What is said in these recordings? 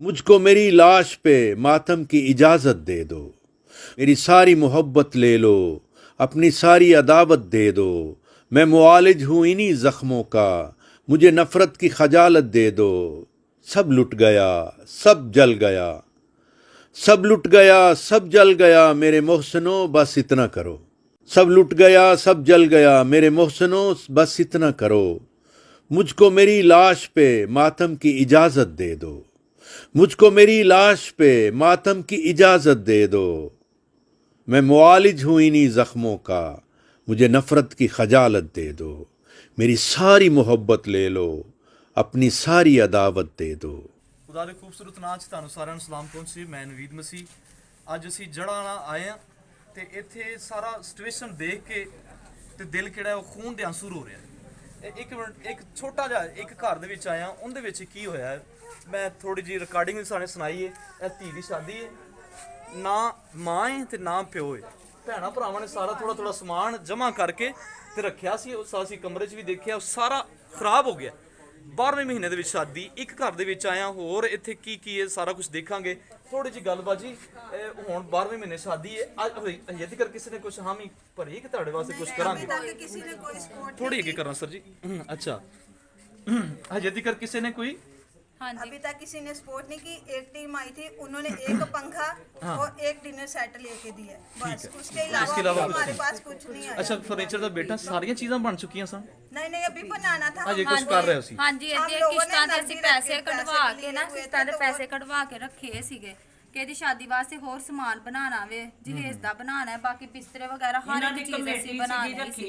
मुझको मेरी लाश पे मातम की इजाज़त दे दो। मेरी सारी मोहब्बत ले लो, अपनी सारी अदावत दे दो। मैं मुआलिज हूँ इन्हीं ज़ख्मों का, मुझे नफ़रत की खजालत दे दो। सब लुट गया, सब जल गया, सब लुट गया, सब जल गया, मेरे मोहसिनो बस इतना करो। सब लुट गया, सब जल गया, मेरे मोहसिनो बस इतना करो। मुझको मेरी लाश पे मातम की इजाज़त दे दो। मुझको मेरी लाश पे मातम की इजाज़त दे दो। मैं मुआलिज हूँ इन्हीं ज़ख्मों का, मुझे नफ़रत की खजालत दे दो। मेरी सारी मोहब्बत ले लो, अपनी सारी अदावत दे दो। खुदा ਦੇ ਖੂਬਸੂਰਤ ਨਾਂ 'ਚ ਤੁਹਾਨੂੰ ਸਾਰਿਆਂ ਨੂੰ ਸਲਾਮ ਪਹੁੰਚੀ। ਮੈਂ ਨਵੀਦ ਮਸੀਹ। ਅੱਜ ਅਸੀਂ ਜੜ੍ਹਾਂ ਨਾਲ ਆਏ ਹਾਂ ਤੇ ਇੱਥੇ ਸਾਰਾ ਸਿਚੁਏਸ਼ਨ ਦੇਖ ਕੇ ਤੇ ਦਿਲ ਕਿਹੜਾ ਉਹ ਖੂਨ ਦੇ ਆਂਸੂ ਰੋ ਰਿਹਾ। ਇੱਕ ਮਿੰਟ, ਇੱਕ ਛੋਟਾ ਜਿਹਾ ਇੱਕ ਘਰ ਦੇ ਵਿੱਚ ਆਇਆ, ਉਹਦੇ ਵਿੱਚ ਕੀ ਹੋਇਆ ਹੈ ਮੈਂ ਥੋੜੀ ਜਿਹੀ ਰਿਕਾਰਡਿੰਗ ਵੀ ਸਾਨੂੰ ਸੁਣਾਈ ਹੈ। ਇਹ ਧੀ ਦੀ ਸ਼ਾਦੀ ਹੈ, ਨਾ ਮਾਂ ਹੈ ਤੇ ਨਾ ਪਿਓ ਹੈ। ਭੈਣਾਂ ਭਰਾਵਾਂ ਨੇ ਸਾਰਾ ਥੋੜਾ ਥੋੜਾ ਸਮਾਨ ਜਮ੍ਹਾਂ ਕਰਕੇ ਤੇ ਰੱਖਿਆ ਸੀ। ਉਹ ਅਸੀਂ ਕਮਰੇ 'ਚ ਵੀ ਦੇਖਿਆ, ਉਹ ਸਾਰਾ ਖਰਾਬ ਹੋ ਗਿਆ। 12ਵੇਂ ਮਹੀਨੇ ਦੇ ਵਿੱਚ ਸ਼ਾਦੀ, ਇੱਕ ਘਰ ਦੇ ਵਿੱਚ ਆਇਆ। ਹੋਰ ਇੱਥੇ ਕੀ ਕੀ ਹੈ ਸਾਰਾ ਕੁਝ ਦੇਖਾਂਗੇ। ਥੋੜੀ ਜਿਹੀ ਗੱਲਬਾਤ ਜੀ। ਹੁਣ 12ਵੇਂ ਮਹੀਨੇ ਸ਼ਾਦੀ ਹੈ। ਅੱਜ ਹਜੇ ਤੱਕ ਕਿਸੇ ਨੇ ਕੁਝ ਹਾਮੀ ਭਰੀ ਕਿ ਤੁਹਾਡੇ ਵਾਸਤੇ ਕੁਝ ਕਰਾਂਗੇ? ਥੋੜੀ ਅੱਗੇ ਕਰਨਾ ਸਰ ਜੀ। ਅੱਛਾ, ਹਜੇ ਤੱਕ ਕਿਸੇ ਨੇ ਕੋਈ अभी तक किसी ने सपोर्ट नहीं की। एक टीम आई थी, उन्होंने एक पंखा और एक डिनर सेट लेके दिया, बस। उसके अलावा हमारे पास कुछ नहीं है। अच्छा, फर्नीचर ਦਾ ਬੇਟਾ ਸਾਰੀਆਂ ਚੀਜ਼ਾਂ ਬਣ ਚੁੱਕੀਆਂ ਸਨ? नहीं नहीं, अभी बनाना था। ਅਜੇ ਕੁਝ ਕਰ ਰਹੇ ਸੀ। ਹਾਂਜੀ, ਇਹਦੇ ਕਿਸ਼ਤਾਂ ਦੇ ਅਸੀਂ ਪੈਸੇ ਕਢਵਾ ਕੇ ਨਾ, ਕਿਸ਼ਤਾਂ ਦੇ ਪੈਸੇ ਕਢਵਾ ਕੇ ਰੱਖੇ ਸੀਗੇ ਕਿ ਇਹਦੀ ਸ਼ਾਦੀ ਵਾਸਤੇ ਹੋਰ ਸਮਾਨ ਬਣਾਉਣਾ ਵੇ, ਜਹੇਜ਼ ਦਾ ਬਣਾਉਣਾ ਹੈ, ਬਾਕੀ ਬਿਸਤਰੇ ਵਗੈਰਾ ਹਰ ਇੱਕ ਚੀਜ਼ ਅਸੀਂ ਬਣਾਉਣੀ ਸੀ।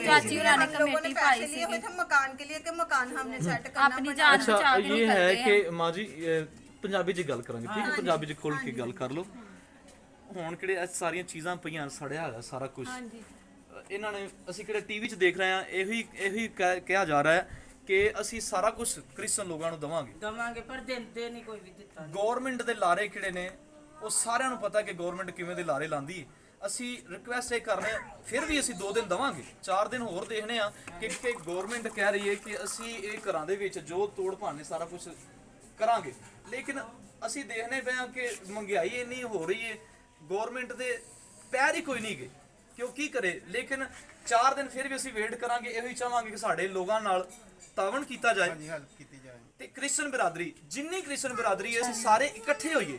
ਚਾਚੀ ਹੋਰਾਂ ने कमेटी पाई सी मकान के लिए कि मकान हमने सेट करना। अपनी जान अच्छा, बचा के ये है करते कि हैं। माँ जी ਪੰਜਾਬੀ 'ਚ ਗੱਲ ਕਰਾਂਗੇ, ਠੀਕ ਹੈ? ਪੰਜਾਬੀ 'ਚ ਖੁੱਲ ਕੇ ਗੱਲ ਕਰ ਲਓ। ਹੁਣ ਕਿਹੜੇ ਇਹ ਸਾਰੀਆਂ ਚੀਜ਼ਾਂ ਪਈਆਂ, ਸੜਿਆ ਹੋਇਆ ਸਾਰਾ ਕੁਝ। ਇਹਨਾਂ ਨੇ ਅਸੀਂ ਕਿਹੜੇ ਟੀਵੀ 'ਚ ਦੇਖ ਰਹੇ ਹਾਂ, ਇਹੀ ਕਿਹਾ ਜਾ ਰਿਹਾ ਹੈ ਕਿ ਅਸੀਂ ਸਾਰਾ ਕੁਝ ਕ੍ਰਿਸਚਨ ਲੋਕਾਂ ਨੂੰ ਦਵਾਂਗੇ ਪਰ ਦਿੰਦੇ ਨਹੀਂ, ਕੋਈ ਵੀ ਦਿੱਤਾ। ਗਵਰਨਮੈਂਟ ਦੇ ਲਾਰੇ ਕਿਹੜੇ ਨੇ ਉਹ ਸਾਰਿਆਂ ਨੂੰ ਪਤਾ ਕਿ ਗਵਰਨਮੈਂਟ ਕਿਵੇਂ ਦੇ ਲਾਰੇ ਲਾਂਦੀ ਹੈ। ਅਸੀਂ ਰਿਕੁਐਸਟ ਇਹ ਕਰਨੇ, ਫਿਰ ਵੀ ਅਸੀਂ 2 ਦਿਨ ਦਵਾਂਗੇ, 4 ਦਿਨ ਹੋਰ ਦੇਖਨੇ ਆ ਕਿ ਗਵਰਨਮੈਂਟ ਕਹਿ ਰਹੀ ਹੈ ਕਿ ਅਸੀਂ ਇਹ ਘਰਾਂ ਦੇ ਵਿੱਚ ਜੋ ਤੋੜ ਭਾਣੇ ਸਾਰਾ ਕੁਝ ਕਰਾਂਗੇ। ਲੇਕਿਨ ਅਸੀਂ ਦੇਖਨੇ ਪਏ ਹਾਂ ਕਿ ਮਹਿੰਗਾਈ ਇੰਨੀ ਹੋ ਰਹੀ ਹੈ, ਗਵਰਨਮੈਂਟ ਦੇ ਪੈਰ ਹੀ ਕੋਈ ਨਹੀਂ ਗਏ ਕਿ ਉਹ ਕੀ ਕਰੇ। ਲੇਕਿਨ 4 ਦਿਨ ਫਿਰ ਵੀ ਅਸੀਂ ਵੇਟ ਕਰਾਂਗੇ। ਇਹੋ ਹੀ ਚਾਹਾਂਗੇ ਕਿ ਸਾਡੇ ਲੋਕਾਂ ਨਾਲ ਤਾਵਨ ਕੀਤਾ ਜਾਏ ਤੇ ਕ੍ਰਿਸਚਨ ਬਰਾਦਰੀ, ਜਿੰਨੀ ਕ੍ਰਿਸਚਨ ਬਰਾਦਰੀ ਹੈ, ਅਸੀਂ ਸਾਰੇ ਇਕੱਠੇ ਹੋਈਏ।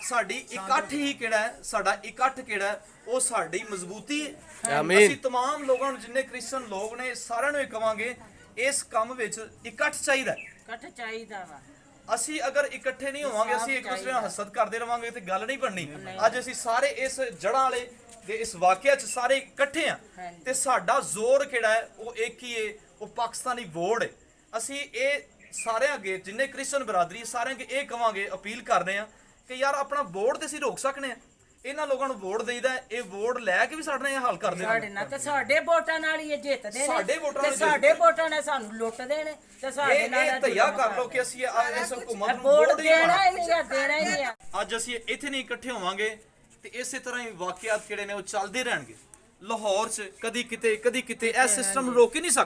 ਸਾਡੀ ਇਕੱਠ ਹੀ ਕਿਹੜਾ ਹੈ, ਸਾਡਾ ਇਕੱਠ ਕਿਹੜਾ ਹੈ, ਉਹ ਸਾਡੀ ਮਜ਼ਬੂਤੀ ਹੈ। ਅਸੀਂ तमाम ਲੋਕਾਂ ਨੂੰ, ਜਿੰਨੇ ਕ੍ਰਿਸਚਨ ਲੋਕ ਨੇ, ਸਾਰਿਆਂ ਨੂੰ ਇਹ ਕਵਾਂਗੇ ਇਸ ਕੰਮ ਵਿੱਚ ਇਕੱਠ ਚਾਹੀਦਾ। ਇਕੱਠ ਚਾਹੀਦਾ ਵਾ। ਅਸੀਂ ਅਗਰ ਇਕੱਠੇ ਨਹੀਂ ਹੋਵਾਂਗੇ, ਅਸੀਂ ਇੱਕ ਦੂਸਰੇ ਨਾਲ ਹਸਦ ਕਰਦੇ ਰਵਾਂਗੇ ਤੇ ਗੱਲ ਨਹੀਂ ਬਣਨੀ। ਅੱਜ ਅਸੀਂ ਸਾਰੇ ਇਸ ਜੜ੍ਹਾਂ ਵਾਲੇ ਦੇ ਇਸ ਵਾਕਿਆ 'ਚ ਸਾਰੇ ਇਕੱਠੇ ਆ ਤੇ ਸਾਡਾ ਜ਼ੋਰ ਕਿਹੜਾ ਹੈ, ਉਹ ਇੱਕ ਹੀ ਹੈ, ਉਹ ਪਾਕਿਸਤਾਨੀ ਵੋਟ ਹੈ। ਅਸੀਂ ਇਹ ਸਾਰਿਆਂ ਅੱਗੇ, ਜਿੰਨੇ ਕ੍ਰਿਸਚਨ ਬਰਾਦਰੀ, ਸਾਰਿਆਂ ਅੱਗੇ ਇਹ ਕਵਾਂਗੇ, ਅਪੀਲ ਕਰਦੇ ਆ ਕਿ ਯਾਰ ਆਪਣਾ ਵੋਟ ਤੇ ਅਸੀਂ ਰੋਕ ਸਕਨੇ ਆ। ਇਹਨਾਂ ਲੋਕਾਂ ਨੂੰ ਵੋਟ ਦੇਈਦਾ, ਇਹ ਵੋਟ ਲੈ ਕੇ ਵੀ ਸਾਡੇ ਨਾਲ ਇਹ ਹਾਲ ਕਰਦੇ ਸਾਡੇ ਨਾਲ ਤੇ ਸਾਡੇ ਵੋਟਾਂ ਨਾਲ ਹੀ ਇਹ ਜਿੱਤਦੇ ਨੇ। ਸਾਡੇ ਵੋਟਾਂ ਨਾਲ ਸਾਡੇ ਵੋਟਾਂ ਨਾਲ ਸਾਨੂੰ ਲੁੱਟਦੇ ਨੇ ਤੇ ਸਾਡੇ ਨਾਲ ਇਹ ਧਈਆ ਕਰ ਲੋ ਕਿ ਅਸੀਂ ਇਸ ਹੁਕੂਮਤ ਨੂੰ ਵੋਟ ਵੋਟ ਦੇਣਾ ਹੀ ਨਹੀਂ ਆ, ਦੇਣਾ ਹੀ ਨਹੀਂ ਆ। ਅੱਜ ਅਸੀਂ ਇੱਥੇ ਨਹੀਂ ਇਕੱਠੇ ਹੋਵਾਂਗੇ ਤੇ ਇਸੇ ਤਰ੍ਹਾਂ ਹੀ ਵਾਕਿਆਤ ਕਿਹੜੇ ਨੇ ਉਹ ਚੱਲਦੇ ਰਹਿਣਗੇ। ਲਾਹੌਰ 'ਚ ਕਦੀ ਕਿਤੇ ਇਹ ਸਿਸਟਮ ਰੋਕ ਹੀ ਨਹੀਂ ਸਕਦਾ।